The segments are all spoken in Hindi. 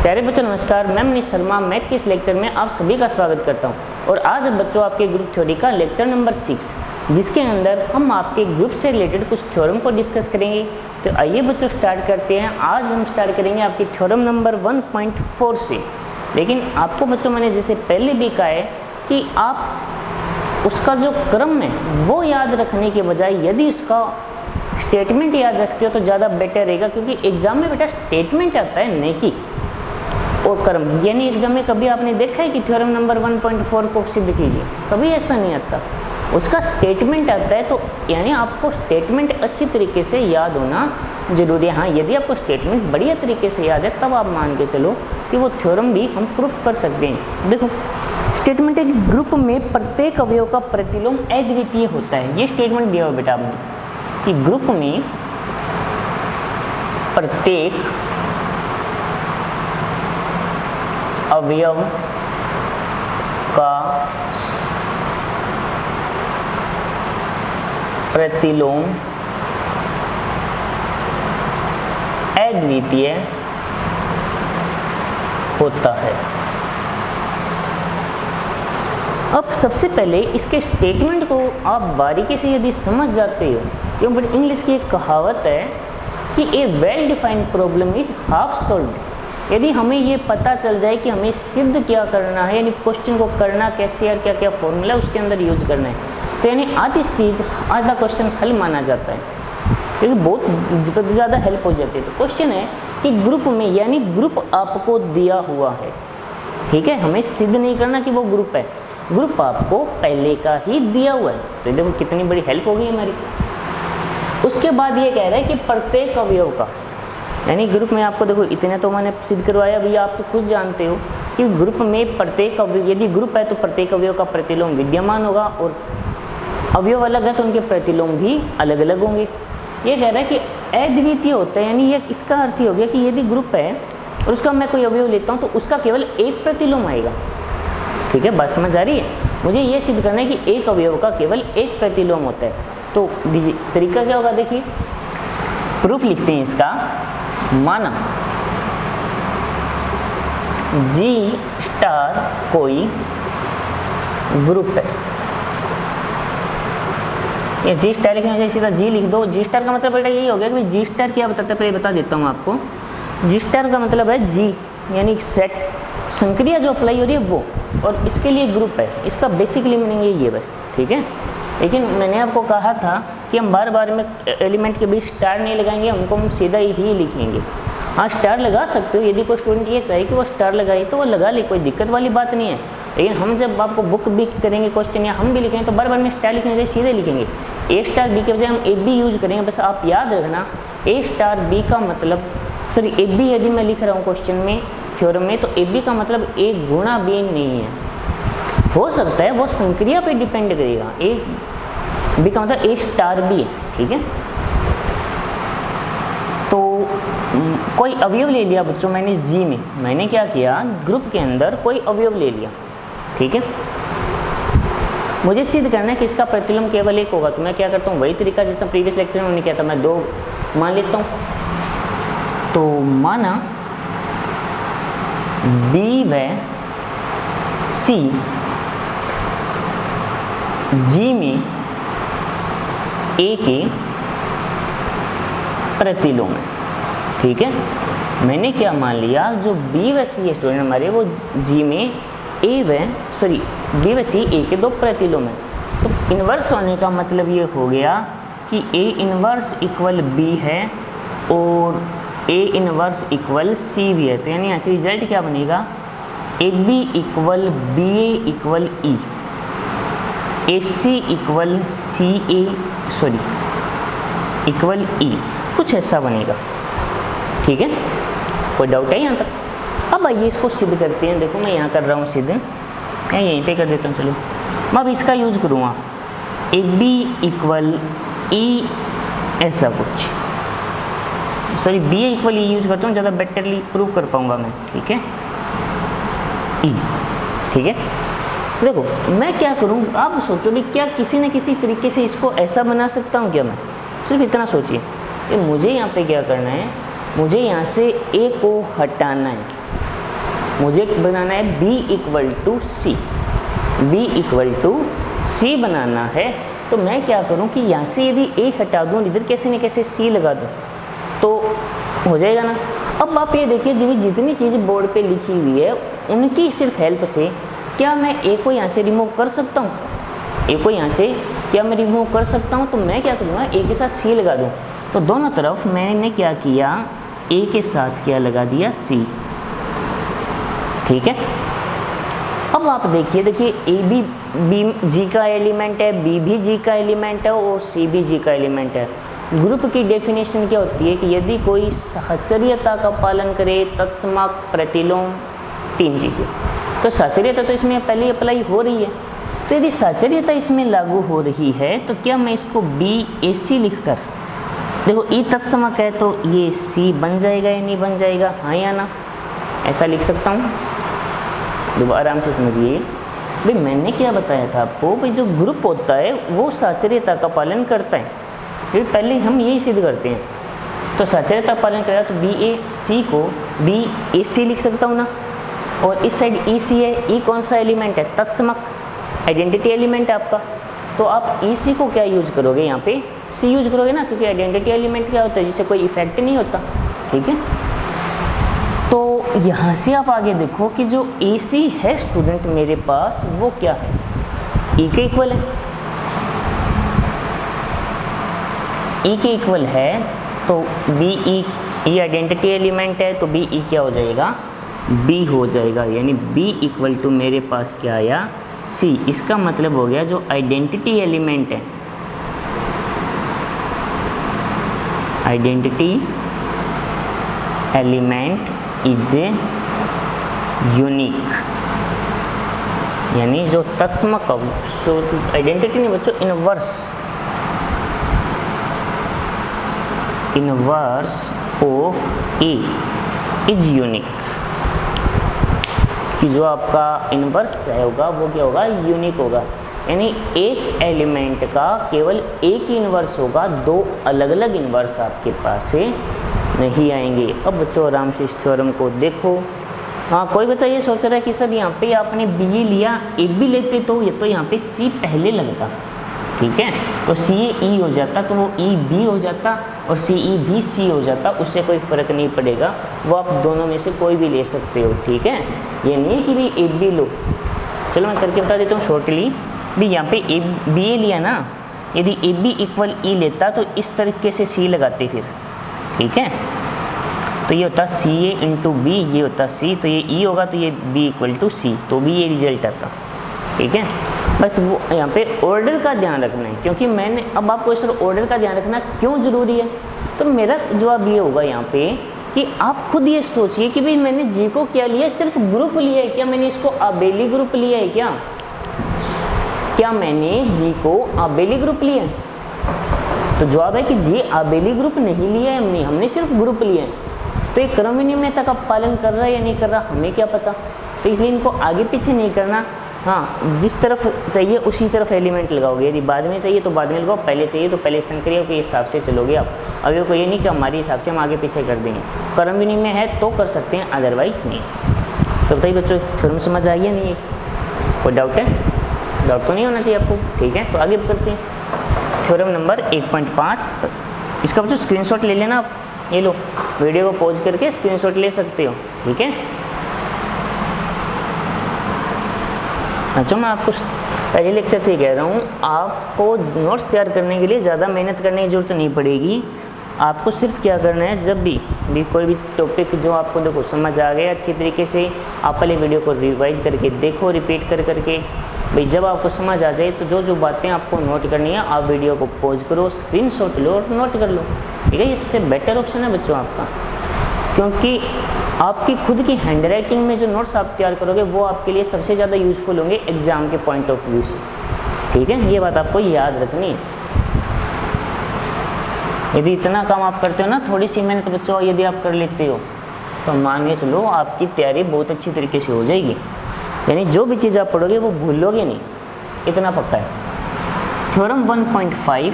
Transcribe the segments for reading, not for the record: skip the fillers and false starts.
प्यारे बच्चों नमस्कार, मैं मनीष शर्मा मैथ के इस लेक्चर में आप सभी का स्वागत करता हूं। और आज बच्चों आपके ग्रुप थ्योरी का लेक्चर नंबर 6, जिसके अंदर हम आपके ग्रुप से रिलेटेड कुछ थ्योरम को डिस्कस करेंगे। तो आइए बच्चों स्टार्ट करते हैं। आज हम स्टार्ट करेंगे आपकी थ्योरम नंबर 1.4 से। लेकिन आपको बच्चों मैंने जैसे पहले भी कहा है कि आप उसका जो क्रम है वो याद रखने के बजाय यदि उसका स्टेटमेंट याद रखते हो तो ज़्यादा बेटर रहेगा, क्योंकि एग्जाम में बेटा स्टेटमेंट आता है नहीं कि और क्रम। यानी एग्जाम में कभी आपने देखा है कि थ्योरम नंबर 1.4 को सिद्ध कीजिए, कभी ऐसा नहीं आता, उसका स्टेटमेंट आता है। तो यानी आपको स्टेटमेंट अच्छी तरीके से याद होना जरूरी है। हाँ, यदि आपको स्टेटमेंट बढ़िया तरीके से याद है तब आप मान के चलो कि वो थ्योरम भी हम प्रूफ कर सकते हैं। देखो, स्टेटमेंट एक ग्रुप में प्रत्येक अवयव का प्रतिलोम अद्वितीय होता है। ये स्टेटमेंट दिया हुआ बेटा आपने कि ग्रुप में प्रत्येक अवयव का प्रतिलोम अद्वितीय होता है। अब सबसे पहले इसके स्टेटमेंट को आप बारीकी से यदि समझ जाते हो, क्योंकि इंग्लिश की एक कहावत है कि a well defined problem is half solved. यदि हमें ये पता चल जाए कि हमें सिद्ध क्या करना है, यानी क्वेश्चन को करना कैसे और क्या क्या फॉर्मूला उसके अंदर यूज करना है, तो यानी आधी चीज आधा क्वेश्चन हल माना जाता है, क्योंकि बहुत ज़्यादा हेल्प हो जाती है। तो क्वेश्चन है कि ग्रुप में, यानी ग्रुप आपको दिया हुआ है, ठीक है, हमें सिद्ध नहीं करना कि वो ग्रुप है, ग्रुप आपको पहले का ही दिया हुआ है। तो देखो कितनी बड़ी हेल्प हो गई हमारी। उसके बाद ये कह रहा है कि प्रत्येक अवयव का, यानी ग्रुप में आपको देखो इतने तो मैंने सिद्ध करवाया, भैया आप तो खुद जानते हो कि ग्रुप में प्रत्येक अवयव, यदि ग्रुप है तो प्रत्येक अवयव का प्रतिलोम विद्यमान होगा, और अवयव अलग है तो उनके प्रतिलोम भी अलग अलग होंगे। ये कह रहा है कि अद्वितीय होता है, यानी ये इसका अर्थ ही हो गया कि यदि ग्रुप है और उसका मैं कोई अवयव लेता हूँ तो उसका केवल एक प्रतिलोम आएगा। ठीक है, बात समझ आ रही है? मुझे ये सिद्ध करना है कि एक अवयव का केवल एक प्रतिलोम होता है। तो तरीका क्या होगा, देखिए प्रूफ लिखते हैं इसका। माना G स्टार कोई ग्रुप है, ये G स्टार लिखने से सीधा G लिख दो। G स्टार का मतलब बेटा यही हो गया कि G स्टार क्या बताता है, पहले बता देता हूँ आपको। G स्टार का मतलब है G यानी सेट, संक्रिया जो अप्लाई हो रही है वो, और इसके लिए ग्रुप है। इसका बेसिकली मीनिंग यही है बस, ठीक है। लेकिन मैंने आपको कहा था कि हम बार बार में एलिमेंट के बीच स्टार नहीं लगाएंगे, हमको हम सीधा ही लिखेंगे। हाँ, स्टार लगा सकते हो, यदि कोई स्टूडेंट ये चाहे कि वो स्टार लगाए तो वो लगा ले, कोई दिक्कत वाली बात नहीं है। लेकिन हम जब आपको बुक भी करेंगे क्वेश्चन या हम भी लिखेंगे तो बार बार में स्टार लिखने से सीधे लिखेंगे। ए स्टार बी के बजाय हम ए बी यूज करेंगे। बस आप याद रखना, ए स्टार बी का मतलब, सॉरी ए बी यदि मैं लिख रहा हूँ क्वेश्चन में थ्योरम में, तो ए बी का मतलब ए गुणा बी नहीं है। हो सकता है वो संक्रिया पे डिपेंड करेगा, ए बी का मतलब ए स्टार बी है, ठीक है। तो कोई अवयव ले लिया बच्चों मैंने जी में, मैंने क्या किया, ग्रुप के अंदर कोई अवयव ले लिया, ठीक है। मुझे सिद्ध करना है कि इसका प्रतिलोम केवल एक होगा, तो मैं क्या करता हूँ, वही तरीका जैसा प्रीवियस लेक्चर में मैंने किया था, मैं दो मान लेता हूँ। तो माना बी व सी जी में ए के प्रतिलोम है, ठीक है। मैंने क्या मान लिया, जो बी व सी स्टूडेंट हमारे वो जी में ए व सॉरी बी व सी ए के दो प्रतिलोम है। तो इन्वर्स होने का मतलब ये हो गया कि ए इन्वर्स इक्वल बी है और ए इन्वर्स इक्वल सी भी है। तो यानी ऐसे रिजल्ट क्या बनेगा, A B equal B A equal E, A C equal C A sorry equal E, कुछ ऐसा बनेगा, ठीक है। कोई डाउट है यहाँ तक? अब आइए इसको सिद्ध करते हैं। देखो मैं यहाँ कर रहा हूँ सिद्ध, मैं यहीं पे कर देता हूँ। चलो मैं अब इसका यूज करूँगा, ए बी इक्वल ई ऐसा कुछ, sorry B A equal E use करता हूँ, ज़्यादा बेटरली प्रूव कर पाऊँगा मैं, ठीक है। ई, ठीक है। देखो मैं क्या करूँ, आप सोचो भी क्या किसी न किसी तरीके से इसको ऐसा बना सकता हूँ क्या? मैं सिर्फ इतना सोचिए कि मुझे यहाँ पे क्या करना है, मुझे यहाँ से ए को हटाना है। मुझे बनाना है b equal to C, b equal to C बनाना है। तो मैं क्या करूं कि यहाँ से यदि a हटा दूं, इधर कैसे न कैसे c लगा दूं तो हो जाएगा ना। अब आप ये देखिए जितनी चीज़ बोर्ड पे लिखी हुई है उनकी सिर्फ हेल्प से क्या मैं a को यहाँ से रिमूव कर सकता हूँ, a को यहाँ से क्या मैं रिमूव कर सकता हूँ। तो मैं क्या करूँगा, a के साथ c लगा दूँ। तो दोनों तरफ मैंने क्या किया, a के साथ क्या लगा दिया, c। ठीक है। अब आप देखिए a भी b g का एलिमेंट है, b भी g का एलिमेंट है और c भी g का एलिमेंट है। ग्रुप की डेफिनेशन क्या होती है कि यदि कोई साहचर्यता का पालन करे, तत्समक, प्रतिलोम, तीन चीज़ें। तो साहचर्यता तो इसमें पहले अप्लाई हो रही है। तो यदि साहचर्यता इसमें लागू हो रही है तो क्या मैं इसको BAC लिखकर, देखो E तत्समक है तो ये C बन जाएगा या नहीं बन जाएगा, हाँ या ना, ऐसा लिख सकता हूँ। देखो आराम से समझिए भाई, मैंने क्या बताया था आपको, भाई जो ग्रुप होता है वो साहचर्यता का पालन करता है। फिर पहले हम यही सिद्ध करते हैं। तो साहचर्यता पालन करेगा तो BAC को BAC लिख सकता हूँ ना। और इस साइड EC है, E कौन सा एलिमेंट है, तत्समक, आइडेंटिटी एलिमेंट है आपका। तो आप EC को क्या यूज करोगे, यहाँ पे C यूज करोगे ना, क्योंकि आइडेंटिटी एलिमेंट क्या होता है, जिससे कोई इफेक्ट नहीं होता। ठीक है। तो यहाँ से आप आगे देखो कि जो AC है स्टूडेंट मेरे पास वो क्या है, E के इक्वल है। E के इक्वल है तो BE आइडेंटिटी एलिमेंट है तो BE क्या हो जाएगा, B हो जाएगा। यानी B इक्वल टू मेरे पास क्या आया, C। इसका मतलब हो गया जो आइडेंटिटी एलिमेंट है, आइडेंटिटी एलिमेंट इज यूनिक। यानी जो तत्समक, आइडेंटिटी नहीं बच्चों, inverse of A is unique. कि जो आपका इनवर्स है होगा वो क्या होगा, यूनिक होगा। यानी एक एलिमेंट का केवल एक ही इनवर्स होगा, दो अलग अलग इनवर्स आपके पास से नहीं आएंगे। अब बच्चों आराम से इस थ्योरम को देखो। हाँ, कोई बच्चा ये सोच रहा है कि सर यहाँ पे आपने BE लिया, AB लेते तो ये तो यहाँ पे C पहले लगता। ठीक है, तो CE हो जाता तो वो EB हो जाता और CE भी C हो जाता, उससे कोई फ़र्क नहीं पड़ेगा, वो आप दोनों में से कोई भी ले सकते हो। ठीक है, ये नहीं कि भी AB लो। चलो मैं करके बता देता हूँ शॉर्टली। भी यहाँ पे BA लिया ना, यदि AB इक्वल E लेता तो इस तरीके से C लगाते फिर। ठीक है, तो ये होता CA इंटू B, ये होता C, तो ये E होगा तो ये B इक्वल टू C, तो भी ये रिजल्ट आता। ठीक है, बस वो यहाँ पे ऑर्डर का ध्यान रखना है, क्योंकि मैंने अब आपको इस ऑर्डर का ध्यान रखना क्यों ज़रूरी है। तो मेरा जवाब ये होगा यहाँ पे कि आप खुद ये सोचिए कि भाई मैंने G को क्या लिया, सिर्फ ग्रुप लिया है क्या, मैंने इसको आबेली ग्रुप लिया है क्या मैंने G को आबेली ग्रुप लिया है? तो जवाब है कि G आबेली ग्रुप नहीं लिया है हमने सिर्फ ग्रुप लिया है। तो ये क्रम विनिमयता का पालन कर रहा है या नहीं कर रहा, हमें क्या पता। तो इसलिए इनको आगे पीछे नहीं करना। हाँ, जिस तरफ चाहिए उसी तरफ एलिमेंट लगाओगे, यदि बाद में चाहिए तो बाद में लगाओ, पहले चाहिए तो पहले संक्रिया के हिसाब से चलोगे आप। अभी को ये नहीं कि हमारे हिसाब से हम आगे पीछे कर देंगे। क्रम विनिमय है तो कर सकते हैं, अदरवाइज नहीं। तो बताइए बच्चों, थ्योरम समझ आई या नहीं है? कोई डाउट है? डाउट तो नहीं होना चाहिए आपको। ठीक है, तो आगे करते हैं थ्योरम नंबर 1.5। इसका बच्चों स्क्रीनशॉट ले लेना आप, ये लो, वीडियो को पॉज करके स्क्रीनशॉट ले सकते हो। ठीक है, अच्छा मैं आपको पहले लेक्चर से ही कह रहा हूँ, आपको नोट्स तैयार करने के लिए ज़्यादा मेहनत करने की ज़रूरत नहीं पड़ेगी। आपको सिर्फ क्या करना है, जब भी कोई भी टॉपिक जो आपको देखो समझ आ गया अच्छी तरीके से, आप पहले वीडियो को रिवाइज करके देखो, रिपीट करके भाई जब आपको समझ आ जाए तो जो बातें आपको नोट करनी है आप वीडियो को पॉज करो, स्क्रीनशॉट लो और नोट कर लो। ठीक है, ये सबसे बेटर ऑप्शन है बच्चों आपका, क्योंकि आपकी खुद की हैंड राइटिंग में जो नोट्स आप तैयार करोगे वो आपके लिए सबसे ज़्यादा यूज़फुल होंगे एग्ज़ाम के पॉइंट ऑफ व्यू से। ठीक है, ये बात आपको याद रखनी है। यदि इतना काम आप करते हो ना, थोड़ी सी मेहनत बच्चों यदि आप कर लेते हो तो मान के चलो आपकी तैयारी बहुत अच्छी तरीके से हो जाएगी। यानी जो भी चीज़ आप पढ़ोगे वो भूलोगे नहीं, इतना पक्का है। थ्योरम 1.5,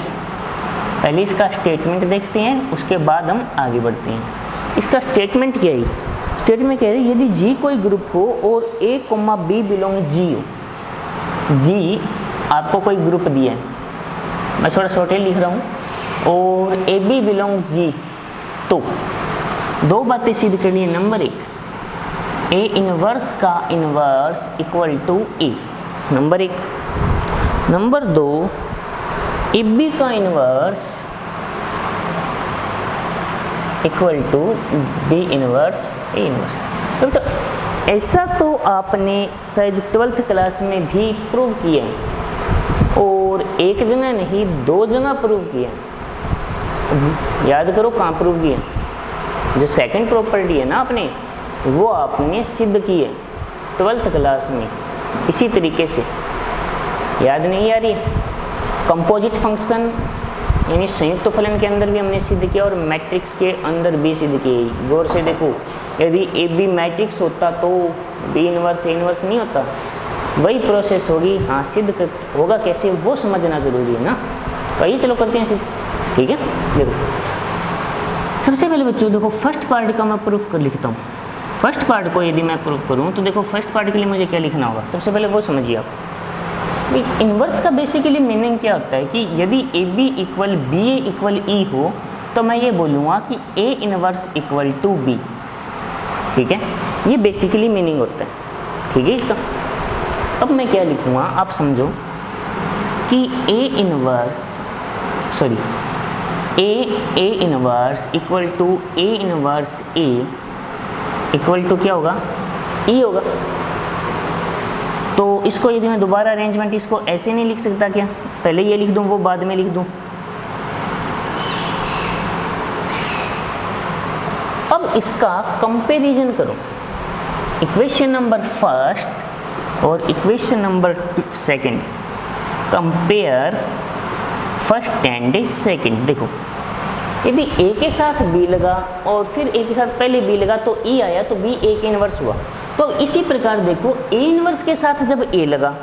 पहले इसका स्टेटमेंट देखते हैं, उसके बाद हम आगे बढ़ते हैं। इसका स्टेटमेंट क्या है? स्टेटमेंट कह रही है यदि जी कोई ग्रुप हो और ए कोमा बी बिलोंग जी हो, जी आपको कोई ग्रुप दिया है, मैं थोड़ा शॉर्टेड लिख रहा हूँ, और ए बी बिलोंग जी, तो दो बातें सिद्ध करनी है। नंबर एक, ए इनवर्स का inverse equal to A, number एक। नंबर दो, ए बी का inverse equal to B inverse A inverse. तो ऐसा तो आपने शायद 12th क्लास में भी प्रूव किया है, और एक जगह नहीं 2 जगह प्रूव किया है। याद करो कहाँ प्रूव किया, जो सेकंड प्रॉपर्टी है ना आपने, वो आपने सिद्ध की है 12th क्लास में इसी तरीके से। याद नहीं आ रही है? कंपोजिट फंक्शन यानी संयुक्त फलन के अंदर भी हमने सिद्ध किया और मैट्रिक्स के अंदर भी सिद्ध किया। गौर से देखो, यदि ए बी मैट्रिक्स होता तो बी इनवर्स ए इनवर्स नहीं होता, वही प्रोसेस होगी। हाँ, सिद्ध होगा कैसे वो समझना जरूरी है ना। तो आइए चलो करते हैं सिद्ध, ठीक है। देखो सबसे पहले बच्चों देखो, फर्स्ट पार्ट का मैं प्रूफ कर लिखता हूँ। फर्स्ट पार्ट को यदि मैं प्रूफ करूँ तो देखो फर्स्ट पार्ट के लिए मुझे क्या लिखना होगा, सबसे पहले वो समझिए आप। इन्वर्स का बेसिकली मीनिंग क्या होता है कि यदि A B equal B A equal E हो तो मैं ये बोलूँगा कि A inverse equal to B, ठीक है। ये बेसिकली मीनिंग होता है, ठीक है इसका। अब मैं क्या लिखूँगा आप समझो कि A inverse equal to A inverse A equal to क्या होगा, ई होगा। तो इसको यदि मैं दोबारा अरेंजमेंट इसको ऐसे नहीं लिख सकता क्या, पहले ये लिख दूं वो बाद में लिख दूं। अब इसका कंपैरिजन करो, इक्वेशन नंबर फर्स्ट और equation number second, compare first and second. देखो यदि ए के साथ बी लगा और फिर ए के साथ पहले बी लगा तो ई आया, तो बी ए के इनवर्स हुआ। तो इसी प्रकार देखो ए इनवर्स के साथ जब ए लगा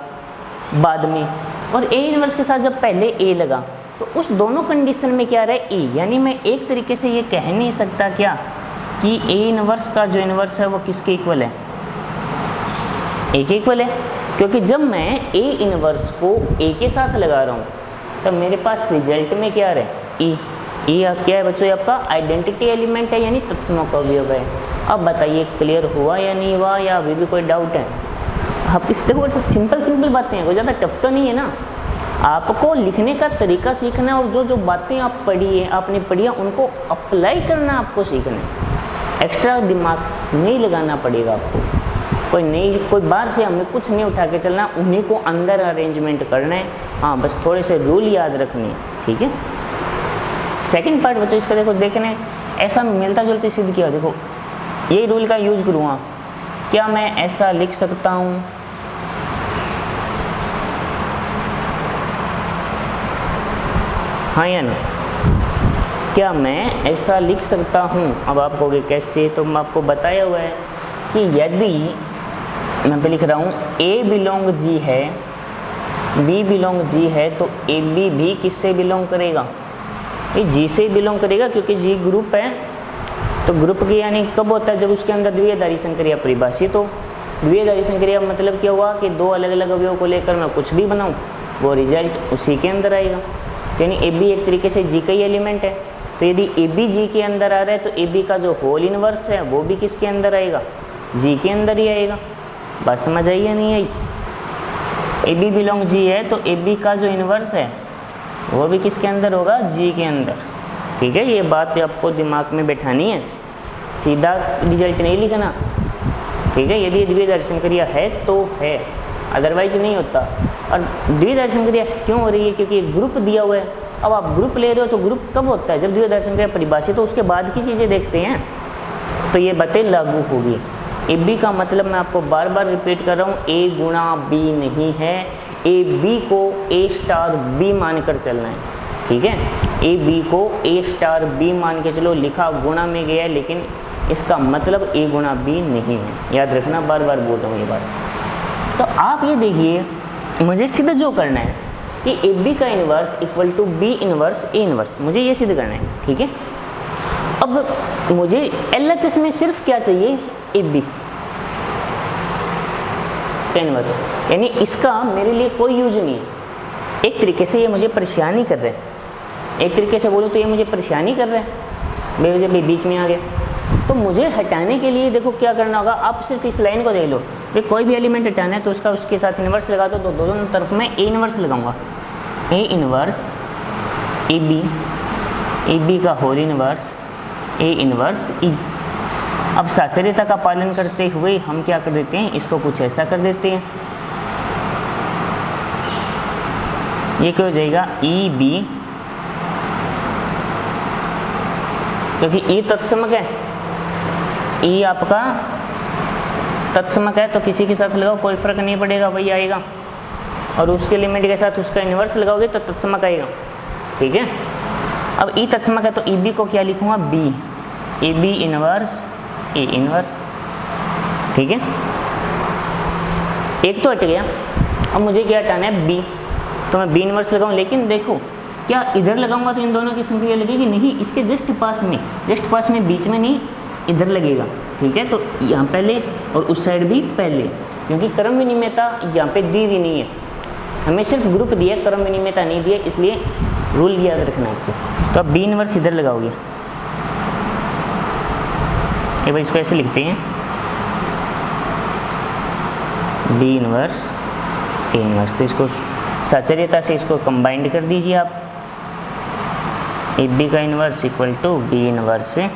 बाद में और ए इनवर्स के साथ जब पहले ए लगा, तो उस दोनों कंडीशन में क्या रहे, ए। यानी मैं एक तरीके से ये कह नहीं सकता क्या कि ए इनवर्स का जो इनवर्स है वो किसके इक्वल है, ए के इक्वल है। क्योंकि जब मैं ए इनवर्स को ए के साथ लगा रहा हूँ तब मेरे पास रिजल्ट में क्या रहे, ई। ई क्या है बच्चों, आपका आइडेंटिटी एलिमेंट है यानी तत्समों का अवयव है। अब बताइए क्लियर हुआ या नहीं हुआ, या अभी भी कोई डाउट है? आप इस देखो सिंपल बातें हैं, कोई ज़्यादा टफ तो नहीं है ना। आपको लिखने का तरीका सीखना है और जो जो बातें आप आपने पढ़ी है उनको अप्लाई करना आपको सीखना है। एक्स्ट्रा दिमाग नहीं लगाना पड़ेगा आपको, कोई बाहर से हमें कुछ नहीं उठा के चलना, उन्हीं को अंदर अरेंजमेंट करना है। हाँ, बस थोड़े से रूल याद रखने हैं, ठीक है। सेकंड पार्ट बच्चों इसका देखो, देखने ऐसा मिलता जुलता सिद्ध किया। देखो यही रूल का यूज़ करूँगा, क्या मैं ऐसा लिख सकता हूँ, हाँ या ना? क्या मैं ऐसा लिख सकता हूँ? अब आप कहोगे कैसे, तो मैं आपको बताया हुआ है कि यदि मैं पे लिख रहा हूँ ए बिलोंग जी है, बी बिलोंग जी है, तो ए बी भी किससे बिलोंग करेगा, ये जी से ही बिलोंग करेगा, क्योंकि जी ग्रुप है। तो ग्रुप की यानी कब होता है, जब उसके अंदर द्विआधारी संक्रिया परिभाषित हो। द्विआधारी संक्रिया मतलब क्या हुआ कि दो अलग अलग अवयवों को लेकर मैं कुछ भी बनाऊं, वो रिजल्ट उसी के अंदर आएगा। यानी ए बी एक तरीके से जी का ही एलिमेंट है। तो यदि ए बी जी के अंदर आ रहा है तो ए बी का जो होल इनवर्स है वो भी किसके अंदर आएगा, जी के अंदर ही आएगा। बात समझ आई या नहीं आई? ए बी बिलोंग जी है तो ए बी का जो इनवर्स है वो भी किसके अंदर होगा, जी के अंदर, ठीक है। ये बात आपको दिमाग में बैठानी है, सीधा रिजल्ट नहीं लिखना, ठीक है। यदि द्विआधारी संक्रिया है तो है, अदरवाइज नहीं होता। और द्विआधारी संक्रिया क्यों हो रही है, क्योंकि ग्रुप दिया हुआ है। अब आप ग्रुप ले रहे हो तो ग्रुप कब होता है, जब द्विआधारी संक्रिया परिभाषित तो उसके बाद की चीज़ें देखते हैं, तो ये बातें लागू होगी। ए बी का मतलब मैं आपको बार बार रिपीट कर रहा हूँ, ए गुणा बी नहीं है, ए बी को ए स्टार बी मान कर चलना है, ठीक है। ए बी को ए स्टार बी मान के चलो, लिखा गुणा में गया है लेकिन इसका मतलब ए गुणा बी नहीं है, याद रखना, बार बार बोल रहा हूँ ये बात। तो आप ये देखिए, मुझे सिद्ध जो करना है कि ए बी का inverse equal to B inverse A inverse, मुझे ये सिद्ध करना है, ठीक है। अब मुझे LHS में सिर्फ क्या चाहिए, ए बी का इनवर्स, यानी इसका मेरे लिए कोई यूज नहीं है। एक तरीके से ये मुझे परेशानी कर रहे हैं, एक तरीके से बोलूँ तो ये मुझे परेशानी कर रहे हैं, बेवजह भी बीच में आ गया। तो मुझे हटाने के लिए देखो क्या करना होगा, आप सिर्फ इस लाइन को देख लो कि कोई भी एलिमेंट हटाना है तो उसका उसके साथ इन्वर्स लगा दो, तो दोनों तरफ मैं ए इन्वर्स लगाऊंगा, ए इन्वर्स ए बी का होल इन्वर्स ए इन्वर्स ई। अब साचर्यता का पालन करते हुए हम क्या कर देते हैं, इसको कुछ ऐसा कर देते हैं, ये क्या हो जाएगा ई बी, क्योंकि ई तत्समक है, ई आपका तत्समक है तो किसी के साथ लगाओ कोई फर्क नहीं पड़ेगा, वही आएगा। और उसके लिमिट के साथ उसका इन्वर्स लगाओगे तो तत्समक आएगा, ठीक है। अब ई तत्समक है तो ई बी को क्या लिखूंगा, B, A B inverse A inverse, ठीक है। एक तो हट गया, अब मुझे क्या हटाना है, बी, तो मैं बी इन्वर्स लगाऊं, लेकिन देखो क्या इधर लगाऊंगा तो इन दोनों की संख्या लगेगी, नहीं, इसके जस्ट पास में बीच में नहीं, इधर लगेगा, ठीक है। तो यहाँ पहले और उस साइड भी पहले, क्योंकि क्रम विनिमयता यहाँ पे दी हुई नहीं है, हमें सिर्फ ग्रुप दिया, क्रम विनिमयता नहीं दिया, इसलिए रूल याद रखना आपको। तो अब बी इन्वर्स इधर लगाओगे, एक बार इसको ऐसे लिखते हैं, बी इन्वर्स ए इन्वर्स, तो इसको साचर्यता से इसको कंबाइंड कर दीजिए आप, ए बी का inverse equal to B inverse A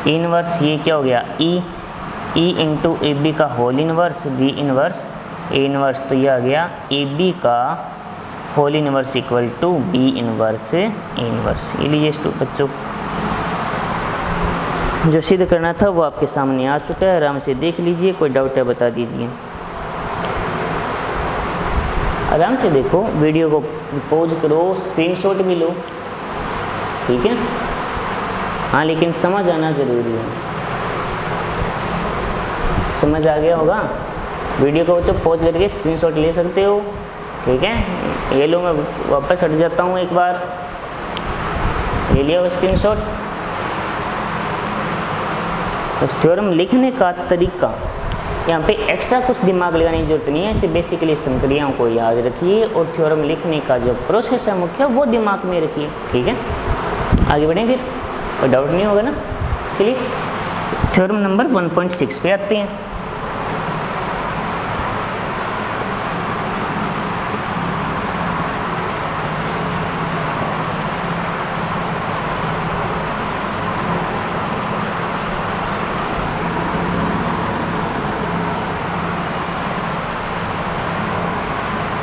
inverse, ये क्या हो गया ई इंटू ए बी का whole inverse B inverse A inverse, तो ये आ गया ए बी का whole inverse equal to B inverse A inverse. ये लीजिए बच्चों, जो सिद्ध करना था वो आपके सामने आ चुका है, आराम से देख लीजिए, कोई डाउट है बता दीजिए। आराम से देखो, वीडियो को पॉज करो, स्क्रीनशॉट भी लो, ठीक है। हाँ, लेकिन समझ आना जरूरी है, समझ आ गया होगा, वीडियो को बच्चों पॉज करके स्क्रीनशॉट ले सकते हो, ठीक है। ये लो, मैं वापस हट जाता हूँ, एक बार ले लिया वो स्क्रीनशॉट। उस थ्योरम लिखने का तरीका, यहाँ पे एक्स्ट्रा कुछ दिमाग लगाने की जरूरत नहीं है, इसे बेसिकली संक्रियाओं को याद रखिए और थ्योरम लिखने का जो प्रोसेस है मुख्य वो दिमाग में रखिए, ठीक है। आगे बढ़ें, फिर कोई डाउट नहीं होगा ना। चलिए थ्योरम नंबर 1.6 पे आते हैं।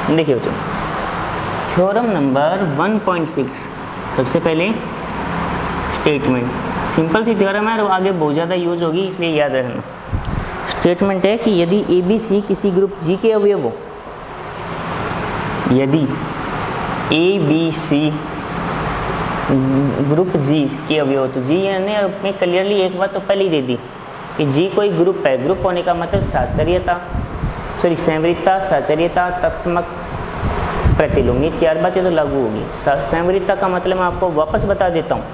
देखिए बच्चों, थ्योरम नंबर 1.6, सबसे पहले स्टेटमेंट, सिंपल सी थ्योरम है और आगे बहुत ज़्यादा यूज होगी, इसलिए याद रखना। स्टेटमेंट है कि यदि ए बी सी किसी ग्रुप जी के अवयव हो, यदि ए बी सी ग्रुप जी के अवयव हो, तो जी ने अपने क्लियरली एक बात तो पहले ही दे दी कि जी कोई ग्रुप है, ग्रुप होने का मतलब साचर्यता, संवृत्ता, साचर्यता, तत्समक, प्रतिलोम, ये चार बातें तो लागू होगी। संवृत्ता का मतलब मैं आपको वापस बता देता हूँ,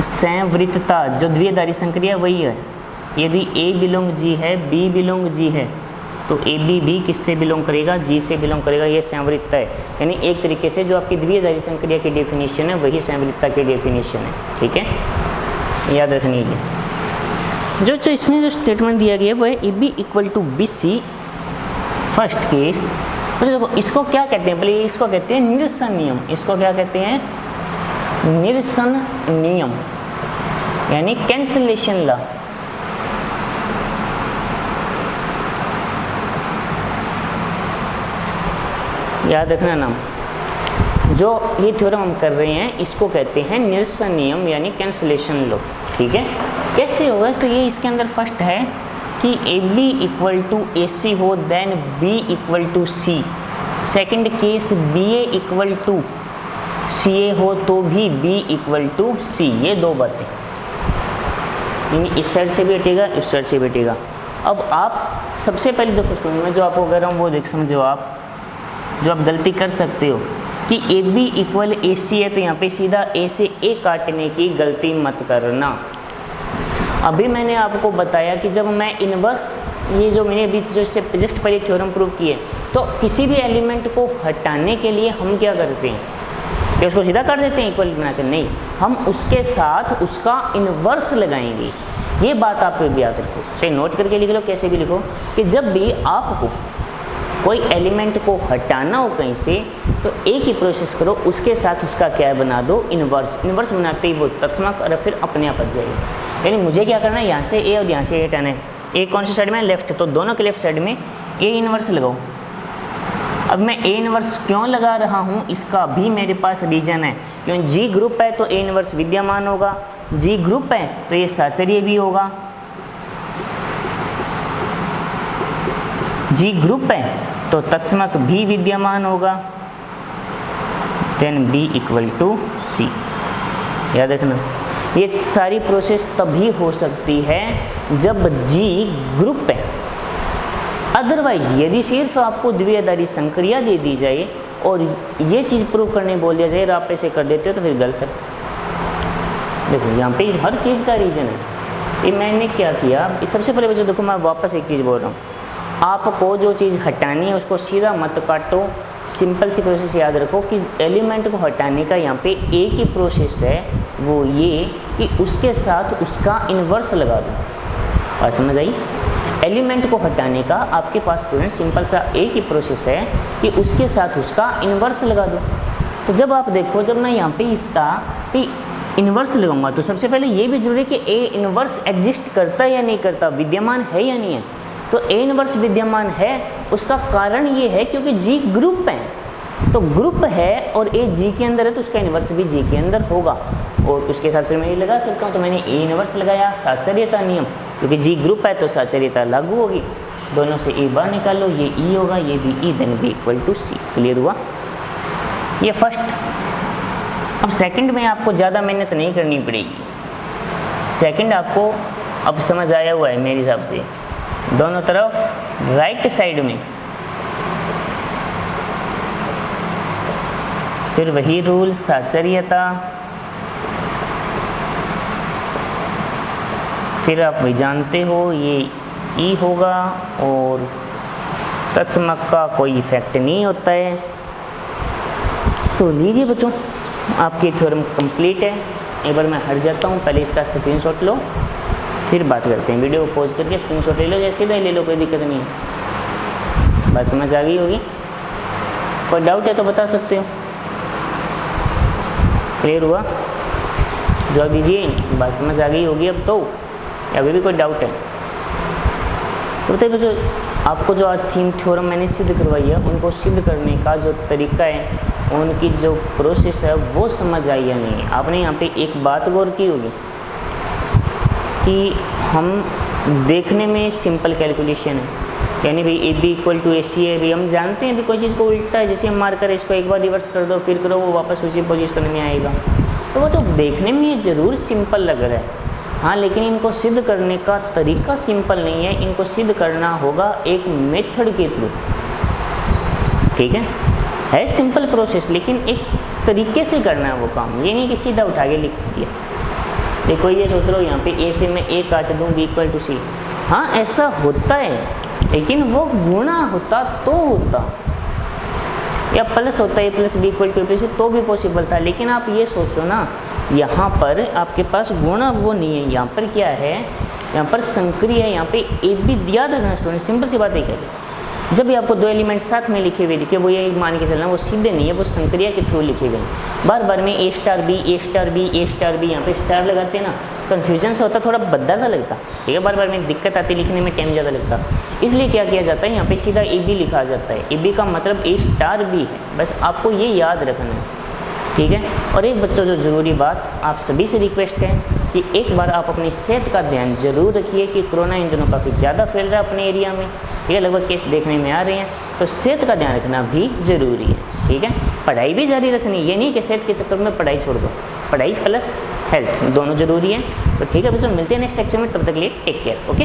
संवृत्तता जो द्विआधारी संक्रिया वही है। यदि ए बिलोंग जी है, बी बिलोंग जी है, तो ए बी भी किससे बिलोंग करेगा, जी से बिलोंग करेगा, ये संवृत्ता है। यानी एक तरीके से जो आपकी द्विआधारी संक्रिया की डेफिनेशन है वही संवृत्ता की डेफिनेशन है, ठीक है, याद रखनी है। जो इसमें जो स्टेटमेंट दिया गया है वो है A B equal to B C, first case. तो देखो इसको क्या कहते हैं, पहले इसको कहते हैं निरसन नियम, इसको क्या कहते हैं, निरसन नियम, यानी कैंसलेशन लॉ। याद रखना नाम, जो ये थ्योरम हम कर रहे हैं इसको कहते हैं निरसन नियम यानी कैंसलेशन लॉ, ठीक है। कैसे होगा, तो ये इसके अंदर फर्स्ट है कि A B equal to A C हो then B equal to C, second case B A equal to C A हो तो भी बी इक्वल टू सी, ये दो बातें, यानी इस साइड से भी हटेगा, इस साइड से भी हटेगा। अब आप सबसे पहले देखो स्टूडेंट, मैं जो आपको कह रहा हूँ वो देख समझो आप, जो आप गलती कर सकते हो कि ए बी इक्वल ए सी है तो यहाँ पे सीधा ए से ए काटने की गलती मत करना। अभी मैंने आपको बताया कि जब मैं इन्वर्स, ये जो मैंने अभी जो इससे जस्ट पहले थ्योरम प्रूव किए, तो किसी भी एलिमेंट को हटाने के लिए हम क्या करते हैं कि उसको सीधा कर देते हैं इक्वल बनाकर, नहीं, हम उसके साथ उसका इन्वर्स लगाएंगे। ये बात आप भी याद रखो, चाहे नोट करके लिख लो, कैसे भी लिखो, कि जब भी आपको कोई एलिमेंट को हटाना हो कहीं से, तो एक ही प्रोसेस करो, उसके साथ उसका क्या बना दो, इन्वर्स। इन्वर्स बनाते ही वो तत्समक और फिर अपने आप हट जाएगी। यानी मुझे क्या करना है, यहाँ से ए और यहाँ से ए हटाना है। ए कौन सी साइड में, लेफ्ट, तो दोनों के लेफ्ट साइड में ए इन्वर्स लगाओ। अब मैं ए इन्वर्स क्यों लगा रहा हूँ, इसका भी मेरे पास रीजन है, क्यों, जी ग्रुप है तो ए इन्वर्स विद्यमान होगा, जी ग्रुप है तो ये साचर्य भी होगा, जी ग्रुप है तो तत्समक भी विद्यमान होगा, देन बी इक्वल टू सी। याद रखना, ये सारी प्रोसेस तभी हो सकती है जब जी ग्रुप है। अदरवाइज यदि सिर्फ आपको द्विआधारी संक्रिया दे दी जाए और ये चीज़ प्रूव करने बोल दिया जाए और आप ऐसे कर देते हो तो फिर गलत है। देखो यहाँ पे हर चीज़ का रीजन है। ये मैंने क्या किया, सबसे पहले बच्चों देखो, मैं वापस एक चीज़ बोल रहा हूँ, आपको जो चीज़ हटानी है उसको सीधा मत काटो। सिंपल सी प्रोसेस याद रखो कि एलिमेंट को हटाने का यहाँ पे एक ही प्रोसेस है, वो ये कि उसके साथ उसका इन्वर्स लगा दो। और समझ आई, एलिमेंट को हटाने का आपके पास स्टूडेंट सिंपल सा एक ही प्रोसेस है कि उसके साथ उसका इन्वर्स लगा दो। तो जब आप देखो, जब मैं यहाँ पे इसका इन्वर्स लगाऊंगा तो सबसे पहले ये भी जरूरी है कि ए इन्वर्स एग्जिस्ट करता है या नहीं करता, विद्यमान है या नहीं है। तो ए इन्वर्स विद्यमान है, उसका कारण ये है क्योंकि जी ग्रुप है, तो ग्रुप है और ए जी के अंदर है तो उसका इन्वर्स भी जी के अंदर होगा। और उसके साथ फिर मैं ये लगा सकता हूँ, तो मैंने ए इन्वर्स लगाया, साचर्यता नियम, क्योंकि जी ग्रुप है तो साचर्यता लागू होगी, दोनों से ए बाहर निकालो, ये ई होगा, ये भी E, then B equal to C. Clear हुआ ये फर्स्ट। अब सेकंड में आपको ज़्यादा मेहनत नहीं करनी पड़ेगी, सेकंड आपको अब समझ आया हुआ है मेरे हिसाब से। दोनों तरफ राइट साइड में फिर वही रूल, साचर्यता, फिर आप वही जानते हो ये ई होगा और तत्समक का कोई इफेक्ट नहीं होता है। तो लीजिए बच्चों, आपकी थ्योरम कंप्लीट है। एक बार मैं हट जाता हूँ, पहले इसका स्क्रीनशॉट लो, फिर बात करते हैं। वीडियो को पॉज करके स्क्रीनशॉट ले लो, जैसे सीधा ले लो, कोई दिक्कत नहीं है। बात समझ आ गई होगी, कोई डाउट है तो बता सकते हो। क्लियर हुआ, जवाब दीजिए, बात समझ आ गई होगी अब तो, या अभी भी कोई डाउट है तो बताइए बच्चों। आपको जो आज 3 थ्योरम मैंने सिद्ध करवाई है, उनको सिद्ध करने का जो तरीका है, उनकी जो प्रोसेस है वो समझ आई या नहीं। आपने यहाँ पे एक बात गौर की होगी कि हम देखने में सिंपल कैलकुलेशन है, यानी भाई ए बी इक्वल टू ए सी है, भाई हम जानते हैं भी कोई चीज़ को उल्टा है, जैसे हम मार कर इसको एक बार रिवर्स कर दो फिर करो, वो वापस उसी पोजीशन में आएगा। तो वो तो देखने में ये ज़रूर सिंपल लग रहा है, हाँ, लेकिन इनको सिद्ध करने का तरीका सिंपल नहीं है। इनको सिद्ध करना होगा एक मेथड के थ्रू, ठीक है सिंपल प्रोसेस, लेकिन एक तरीके से करना है वो काम। ये नहीं कि सीधा उठा के लिख दिया। देखो ये सोच लो, यहाँ पे ए से मैं ए काट दूँ, बी इक्वल टू सी, हाँ ऐसा होता है, लेकिन वो गुणा होता तो होता, या प्लस होता है, A plus B equal to A plus तो भी पॉसिबल था। लेकिन आप ये सोचो ना, यहाँ पर आपके पास गुणा वो नहीं है, यहाँ पर क्या है, यहाँ पर संक्रिया है, यहाँ पे ए बी याद रखना स्टूडेंट, सिंपल सी बात है क्या। जब भी आपको 2 एलिमेंट साथ में लिखे हुए दिखे, वो ये मान के चलना वो सीधे नहीं है, वो संक्रिया के थ्रू लिखे गए। बार बार में ए स्टार बी, ए स्टार बी, ए स्टार बी, यहाँ पे स्टार लगाते हैं ना, कन्फ्यूजन से होता, थोड़ा भद्दा सा लगता, ठीक है, बार बार में दिक्कत आती, लिखने में टाइम ज़्यादा लगता। इसलिए क्या किया जाता है, यहाँ पे सीधा ए बी लिखा जाता है। ए बी का मतलब ए स्टार बी है, बस आपको ये याद रखना है, ठीक है। और एक बच्चों जो ज़रूरी बात आप सभी से रिक्वेस्ट है कि एक बार आप अपनी सेहत का ध्यान जरूर रखिए कि कोरोना इन दिनों काफ़ी ज़्यादा फैल रहा है अपने एरिया में, ठीक है, लगभग केस देखने में आ रहे हैं, तो सेहत का ध्यान रखना भी ज़रूरी है, ठीक है। पढ़ाई भी जारी रखनी, ये नहीं कि सेहत के चक्कर में पढ़ाई छोड़ दो, पढ़ाई प्लस हेल्थ दोनों ज़रूरी है। तो ठीक है बच्चों, मिलते हैं नेक्स्ट लेक्चर में, तब तक के लिए टेक केयर, ओके।